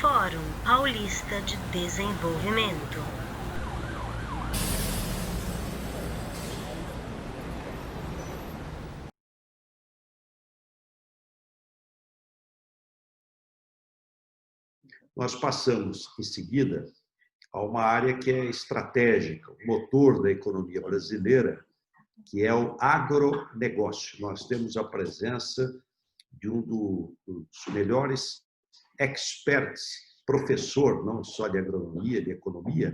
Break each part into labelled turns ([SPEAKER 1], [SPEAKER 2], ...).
[SPEAKER 1] Fórum Paulista de Desenvolvimento.
[SPEAKER 2] Nós passamos, em seguida, a uma área que é estratégica, o motor da economia brasileira, que é o agronegócio. Nós temos a presença de um dos melhores experts, professor, não só de agronomia, de economia,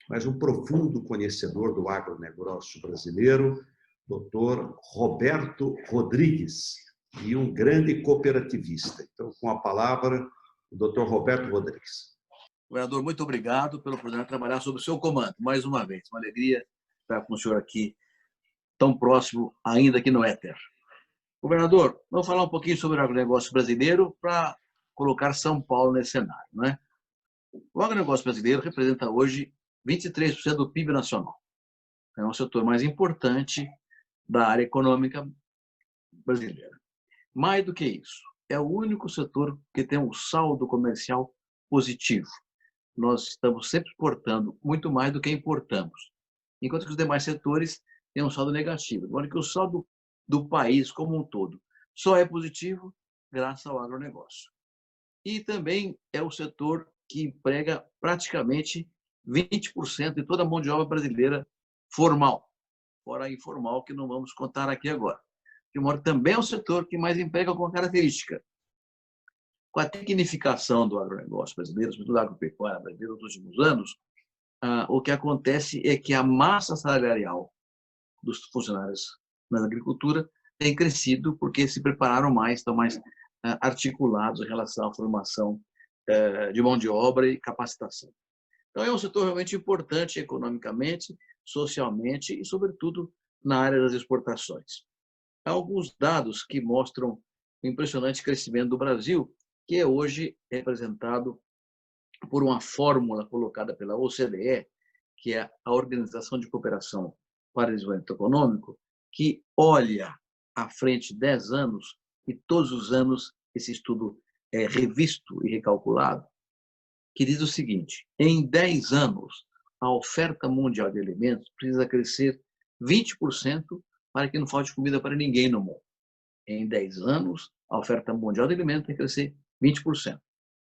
[SPEAKER 2] mas um profundo conhecedor do agronegócio brasileiro, doutor Roberto Rodrigues, e um grande cooperativista. Então, com a palavra, o doutor Roberto Rodrigues.
[SPEAKER 3] Governador, muito obrigado pela oportunidade de trabalhar sob o seu comando, mais uma vez. Uma alegria estar com o senhor aqui, tão próximo, ainda aqui no éter. Governador, vamos falar um pouquinho sobre o agronegócio brasileiro para colocar São Paulo nesse cenário, não é? O agronegócio brasileiro representa hoje 23% do PIB nacional. É o setor mais importante da área econômica brasileira. Mais do que isso, é o único setor que tem um saldo comercial positivo. Nós estamos sempre exportando muito mais do que importamos, enquanto que os demais setores têm um saldo negativo. Agora que o saldo do país como um todo só é positivo graças ao agronegócio. E também é o setor que emprega praticamente 20% de toda a mão de obra brasileira formal, fora a informal, que não vamos contar aqui agora. De modo também é o setor que mais emprega com característica. Com a tecnificação do agronegócio brasileiro, sobretudo da agropecuária brasileira nos últimos anos, o que acontece é que a massa salarial dos funcionários na agricultura tem crescido porque se prepararam mais, estão mais articulados em relação à formação de mão de obra e capacitação. Então, é um setor realmente importante economicamente, socialmente e, sobretudo, na área das exportações. Há alguns dados que mostram o impressionante crescimento do Brasil, que é hoje representado por uma fórmula colocada pela OCDE, que é a Organização de Cooperação para o Desenvolvimento Econômico, que olha à frente 10 anos e todos os anos esse estudo é revisto e recalculado, que diz o seguinte: em 10 anos, a oferta mundial de alimentos precisa crescer 20% para que não falte comida para ninguém no mundo. Em 10 anos, a oferta mundial de alimentos tem que crescer 20%.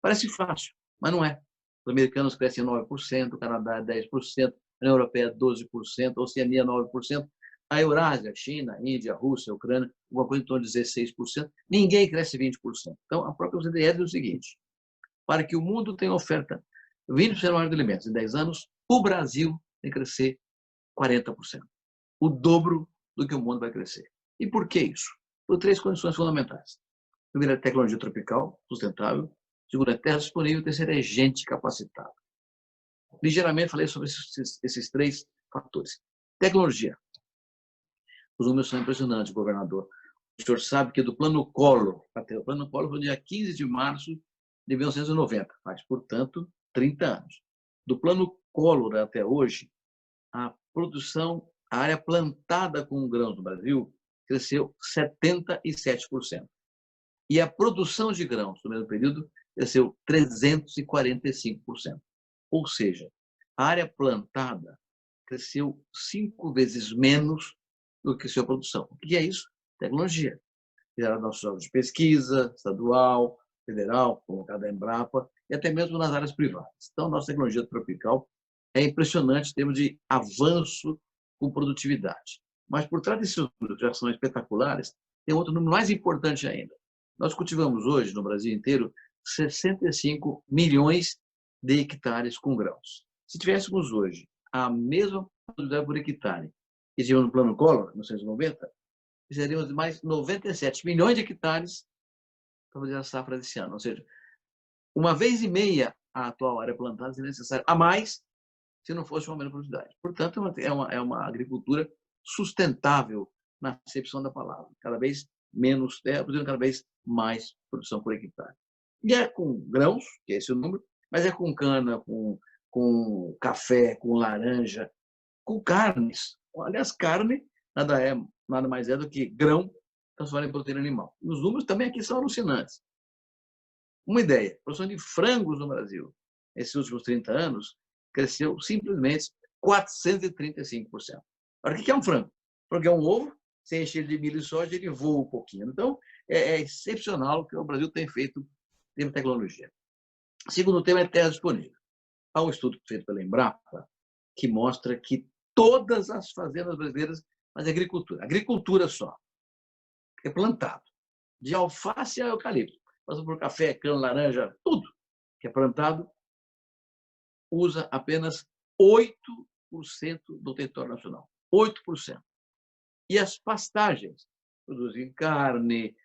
[SPEAKER 3] Parece fácil, mas não é. Os americanos crescem 9%, o Canadá 10%, a União Europeia 12%, a Oceania 9%, a Eurásia, China, Índia, Rússia, Ucrânia, alguma coisa em torno de 16%. Ninguém cresce 20%. Então, a própria OCDE diz o seguinte: para que o mundo tenha oferta 20% maior de alimentos em 10 anos, o Brasil tem que crescer 40%. O dobro do que o mundo vai crescer. E por que isso? Por 3 condições fundamentais. Primeiro, é tecnologia tropical, sustentável. Segundo, é terra disponível. Terceiro, é gente capacitada. Ligeiramente falei sobre esses 3 fatores. Tecnologia. Os números são impressionantes, governador. O senhor sabe que do Plano Collor, até o Plano Collor foi no dia 15 de março de 1990, faz, portanto, 30 anos. Do Plano Collor até hoje, a produção, a área plantada com grãos no Brasil cresceu 77%. E a produção de grãos no mesmo período cresceu 345%. Ou seja, a área plantada cresceu 5 vezes menos do que sua produção. O que é isso? Tecnologia. Fizeram nossos órgãos de pesquisa, estadual, federal, colocada a Embrapa, e até mesmo nas áreas privadas. Então, nossa tecnologia tropical é impressionante em termos de avanço com produtividade. Mas por trás desses números, que já são espetaculares, tem outro número mais importante ainda. Nós cultivamos hoje, no Brasil inteiro, 65 milhões de hectares com grãos. Se tivéssemos hoje a mesma produtividade por hectare que tivemos no Plano Collor, em 1990, precisaríamos de mais 97 milhões de hectares para fazer a safra desse ano. Ou seja, 1,5 vezes a atual área plantada seria necessária a mais se não fosse uma menor produtividade. Portanto, é uma agricultura sustentável na acepção da palavra. Cada vez menos terra, produzindo cada vez mais produção por hectare. E é com grãos, que é esse o número, mas é com cana, com café, com laranja, com carnes. Aliás, carne nada mais é do que grão transformado em proteína animal. E os números também aqui são alucinantes. Uma ideia, a produção de frangos no Brasil, nesses últimos 30 anos, cresceu simplesmente 435%. Agora, o que é um frango? Porque é um ovo, sem encher de milho e soja, ele voa um pouquinho. Então, é excepcional o que o Brasil tem feito em tecnologia. O segundo tema é terra disponível. Há um estudo feito pela Embrapa que mostra que todas as fazendas brasileiras fazem agricultura só, é plantado, de alface a eucalipto, passando por café, cana, laranja, tudo que é plantado, usa apenas 8% do território nacional. 8%. E as pastagens produzem carne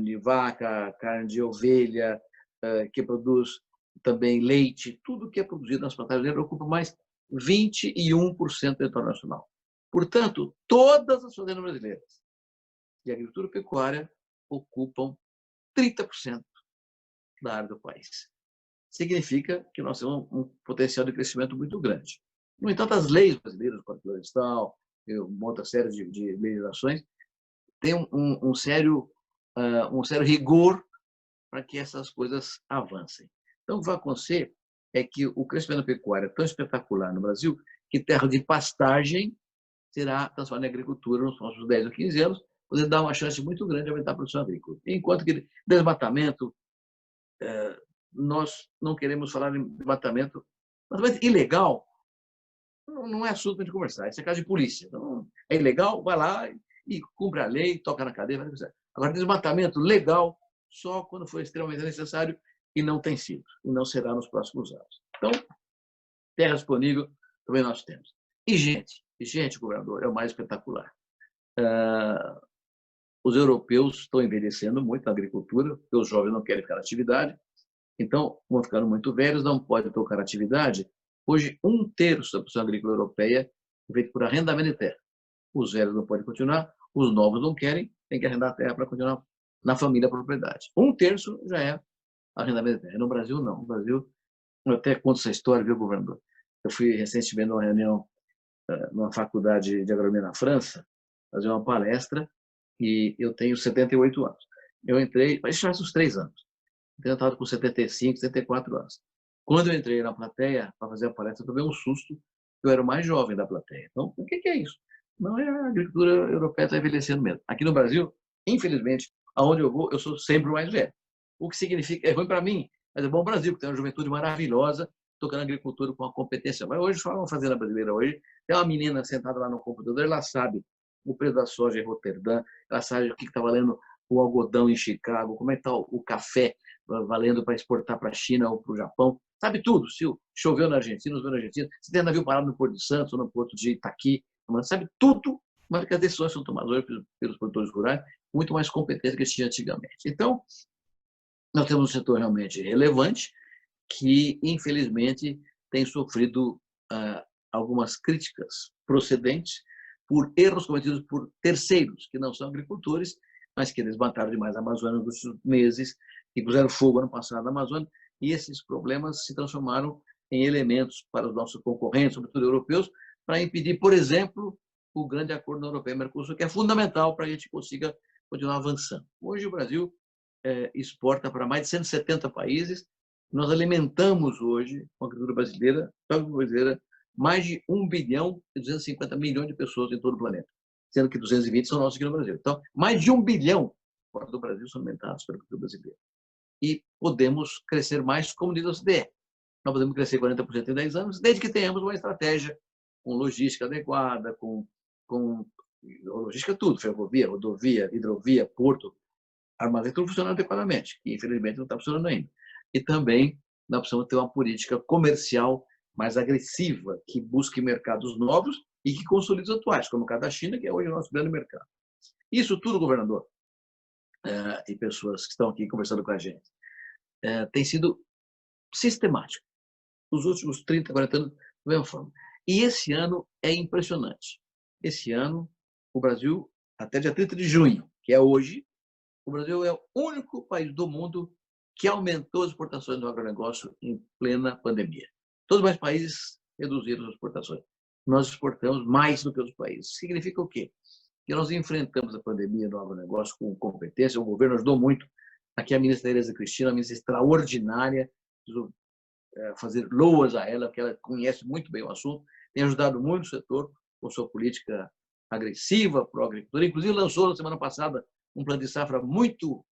[SPEAKER 3] de vaca, carne de ovelha, que produz também leite, tudo que é produzido nas pastagens ocupa mais 21% do território nacional. Portanto, todas as fazendas brasileiras de agricultura e pecuária ocupam 30% da área do país. Significa que nós temos um potencial de crescimento muito grande. No entanto, as leis brasileiras, o Código Florestal, uma outra série de legislações, têm um sério rigor para que essas coisas avancem. Então, o que vai acontecer é que o crescimento da pecuária é tão espetacular no Brasil que terra de pastagem será transformada em agricultura nos próximos 10 ou 15 anos, podendo dar uma chance muito grande de aumentar a produção agrícola. Enquanto que desmatamento, nós não queremos falar em desmatamento ilegal, não é assunto para a gente conversar, isso é caso de polícia. Então, é ilegal, vai lá e cumpre a lei, toca na cadeia. Agora, desmatamento legal só quando for extremamente necessário e não tem sido, e não será nos próximos anos. Então, terra disponível também nós temos. E gente, governador, é o mais espetacular. Os europeus estão envelhecendo muito na agricultura, porque os jovens não querem ficar na atividade, então vão ficando muito velhos, não podem tocar na atividade. Hoje, 1/3 da produção agrícola europeia é feita por arrendamento de terra. Os velhos não podem continuar, os novos não querem, tem que arrendar a terra para continuar na família a propriedade. 1/3 já é arrendamento de terra. No Brasil, não. No Brasil, eu até conto essa história, viu, governador? Eu fui recentemente numa reunião numa faculdade de agronomia na França, fazer uma palestra, e eu tenho 78 anos. Eu entrei, mas já faz uns 3 anos. Eu estava com 75, 74 anos. Quando eu entrei na plateia para fazer a palestra, eu tomei um susto, eu era o mais jovem da plateia. Então, o que é isso? Não é a agricultura europeia está envelhecendo mesmo. Aqui no Brasil, infelizmente, aonde eu vou, eu sou sempre o mais velho. O que significa, é ruim para mim, mas é bom para o Brasil, porque tem uma juventude maravilhosa, tocando agricultura com uma competência. Mas hoje, só uma fazenda brasileira hoje, tem uma menina sentada lá no computador, ela sabe o preço da soja em Roterdã, ela sabe o que está valendo o algodão em Chicago, como é que está o café valendo para exportar para a China ou para o Japão, sabe tudo. Se choveu na Argentina, choveu na Argentina, se tem navio parado no Porto de Santos ou no Porto de Itaqui, sabe tudo, mas que as decisões são tomadas pelos produtores rurais, muito mais competentes que tinha antigamente. Então, nós temos um setor realmente relevante que, infelizmente, tem sofrido algumas críticas procedentes por erros cometidos por terceiros, que não são agricultores, mas que desmataram demais a Amazônia nos últimos meses, que puseram fogo ano passado na Amazônia, e esses problemas se transformaram em elementos para os nossos concorrentes, sobretudo europeus, para impedir, por exemplo, o grande acordo europeu e Mercosul, que é fundamental para a gente consiga continuar avançando. Hoje o Brasil exporta para mais de 170 países, nós alimentamos hoje, com a agricultura brasileira, mais de 1 bilhão e 250 milhões de pessoas em todo o planeta, sendo que 220 são nossos aqui no Brasil. Então, mais de 1 bilhão fora do Brasil são alimentados pela agricultura brasileira. E podemos crescer mais como diz a OCDE. Nós podemos crescer 40% em 10 anos, desde que tenhamos uma estratégia com logística adequada, com logística tudo, ferrovia, rodovia, hidrovia, porto, armazém, tudo funcionando adequadamente, que infelizmente não está funcionando ainda. E também nós precisamos ter uma política comercial mais agressiva, que busque mercados novos e que consolide os atuais, como o caso da China, que é hoje o nosso grande mercado. Isso tudo, governador, e pessoas que estão aqui conversando com a gente, tem sido sistemático. Nos últimos 30, 40 anos, da mesma forma. E esse ano é impressionante. Esse ano, o Brasil, até dia 30 de junho, que é hoje, o Brasil é o único país do mundo que aumentou as exportações do agronegócio em plena pandemia. Todos os mais países reduziram as exportações. Nós exportamos mais do que os países. Significa o quê? Que nós enfrentamos a pandemia no agronegócio com competência, o governo ajudou muito Aqui a ministra Tereza Cristina, uma ministra extraordinária, preciso fazer loas a ela, porque ela conhece muito bem o assunto, tem ajudado muito o setor com sua política agressiva para o agricultor. Inclusive, lançou na semana passada um plano de safra muito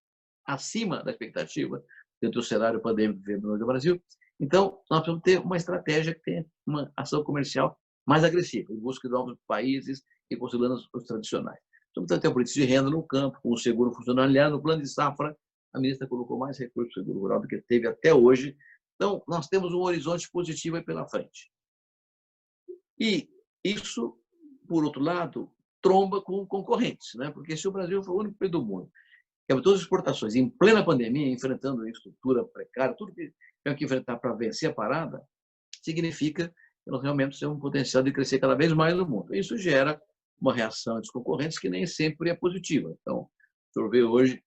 [SPEAKER 3] acima da expectativa dentro do cenário pandêmico que no Brasil. Então, nós precisamos ter uma estratégia que tenha uma ação comercial mais agressiva, em busca de novos países e consolidando os tradicionais. Precisamos ter uma política de renda no campo, com o seguro funcionando. Aliás, no plano de safra, a ministra colocou mais recursos para o seguro rural do que teve até hoje. Então, nós temos um horizonte positivo aí pela frente. E isso, por outro lado, tromba com concorrentes, né? Porque se o Brasil for o único país do mundo que abre todas as exportações em plena pandemia, enfrentando a estrutura precária, tudo que tem que enfrentar para vencer a parada, significa que nós realmente temos um potencial de crescer cada vez mais no mundo. Isso gera uma reação dos concorrentes que nem sempre é positiva. Então, o senhor vê hoje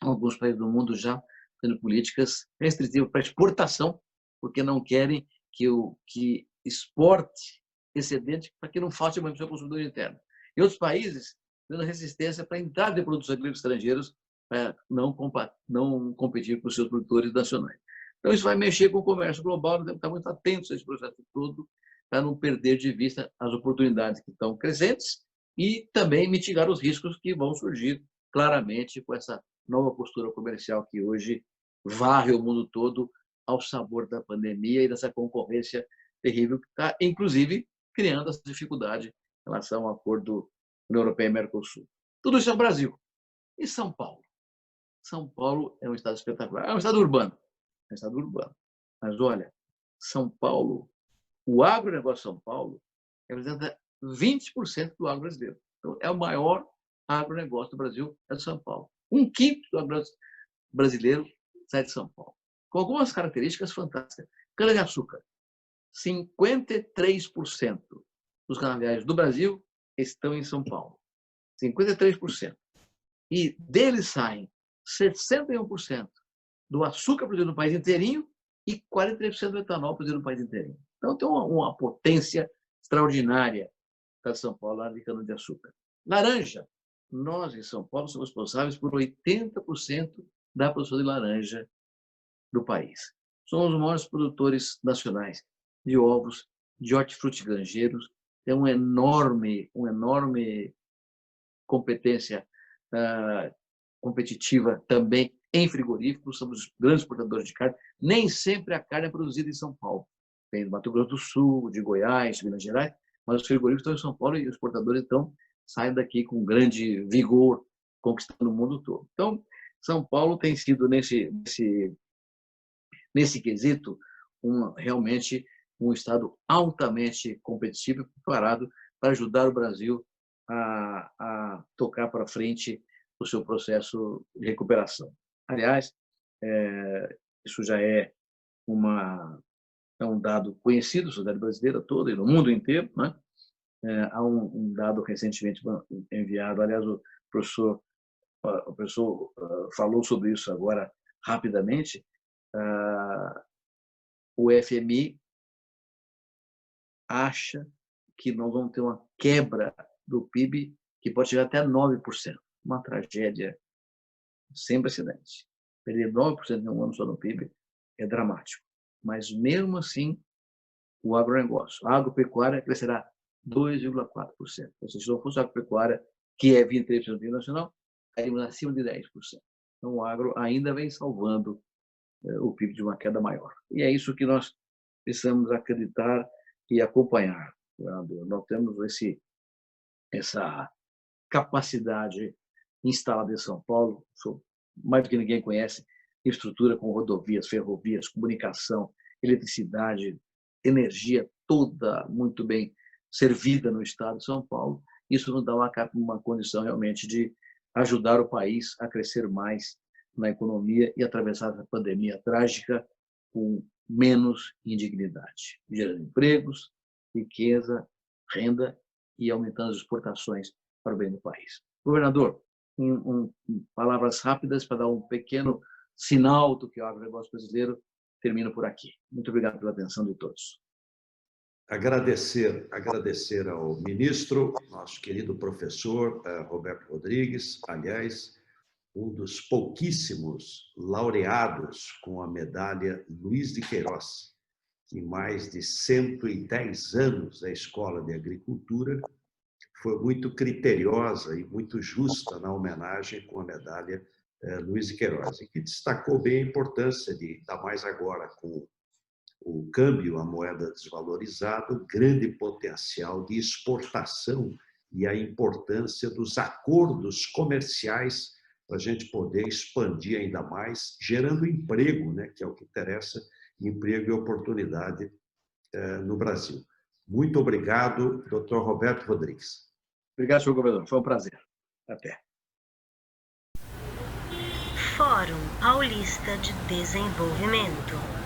[SPEAKER 3] alguns países do mundo já tendo políticas restritivas para exportação, porque não querem que exporte excedente para que não falte mais para o consumidor interno. E outros países tendo resistência para a entrada de produtos agrícolas estrangeiros para não competir com os seus produtores nacionais. Então, isso vai mexer com o comércio global, nós temos que estar muito atentos a esse processo todo, para não perder de vista as oportunidades que estão crescentes e também mitigar os riscos que vão surgir claramente com essa nova postura comercial que hoje varre o mundo todo ao sabor da pandemia e dessa concorrência terrível que está, inclusive, criando essa dificuldade em relação ao acordo União Europeia e Mercosul. Tudo isso é o Brasil. E São Paulo? São Paulo é um estado espetacular. É um estado urbano. É um estado urbano. Mas, olha, São Paulo, o agronegócio de São Paulo representa 20% do agro brasileiro. Então, é o maior agronegócio do Brasil, é de São Paulo. 1/5 do agronegócio brasileiro sai de São Paulo. Com algumas características fantásticas. Cana-de-açúcar. 53% dos canaviais do Brasil estão em São Paulo. 53%. E deles saem 61% do açúcar produzido no país inteirinho e 43% do etanol produzido no país inteirinho. Então, tem uma potência extraordinária para São Paulo lá de cana-de-açúcar. Laranja. Nós, em São Paulo, somos responsáveis por 80% da produção de laranja do país. Somos os maiores produtores nacionais de ovos, de hortifruti granjeiros. Tem uma enorme competência competitiva também em frigoríficos, somos grandes exportadores de carne. Nem sempre a carne é produzida em São Paulo. Tem do Mato Grosso do Sul, de Goiás, de Minas Gerais, mas os frigoríficos estão em São Paulo e os exportadores, então, saem daqui com grande vigor, conquistando o mundo todo. Então, São Paulo tem sido, nesse quesito, realmente um estado altamente competitivo e preparado para ajudar o Brasil a tocar para frente o seu processo de recuperação. Aliás, isso já é um dado conhecido na sociedade brasileira toda e no mundo inteiro, né? Há um dado recentemente enviado, aliás, o professor falou sobre isso agora rapidamente. O FMI acha que nós vamos ter uma quebra do PIB que pode chegar até 9%. Uma tragédia sem precedentes. Perder 9% em um ano só no PIB é dramático. Mas, mesmo assim, o agronegócio, a agropecuária, crescerá 2,4%. Ou seja, se não fosse a agropecuária, que é 23% do PIB nacional, estaríamos acima de 10%. Então, o agro ainda vem salvando o PIB de uma queda maior. E é isso que nós precisamos acreditar e acompanhar. Nós temos essa capacidade instalada em São Paulo, mais do que ninguém conhece, estrutura com rodovias, ferrovias, comunicação, eletricidade, energia toda muito bem servida no estado de São Paulo. Isso nos dá uma condição realmente de ajudar o país a crescer mais na economia e atravessar essa pandemia trágica com menos indignidade, gerando empregos, riqueza, renda e aumentando as exportações para o bem do país. Governador, em palavras rápidas para dar um pequeno sinal do que é o agronegócio brasileiro, termino por aqui. Muito obrigado pela atenção de todos.
[SPEAKER 2] Agradecer ao ministro, nosso querido professor Roberto Rodrigues. Aliás, um dos pouquíssimos laureados com a medalha Luiz de Queiroz, que em mais de 110 anos da Escola de Agricultura foi muito criteriosa e muito justa na homenagem com a medalha Luiz de Queiroz, e que destacou bem a importância de, ainda mais agora com o câmbio, a moeda desvalorizada, o grande potencial de exportação e a importância dos acordos comerciais para a gente poder expandir ainda mais, gerando emprego, né, que é o que interessa, emprego e oportunidade no Brasil. Muito obrigado, Dr. Roberto Rodrigues.
[SPEAKER 3] Obrigado, senhor governador. Foi um prazer. Até.
[SPEAKER 1] Fórum Paulista de Desenvolvimento.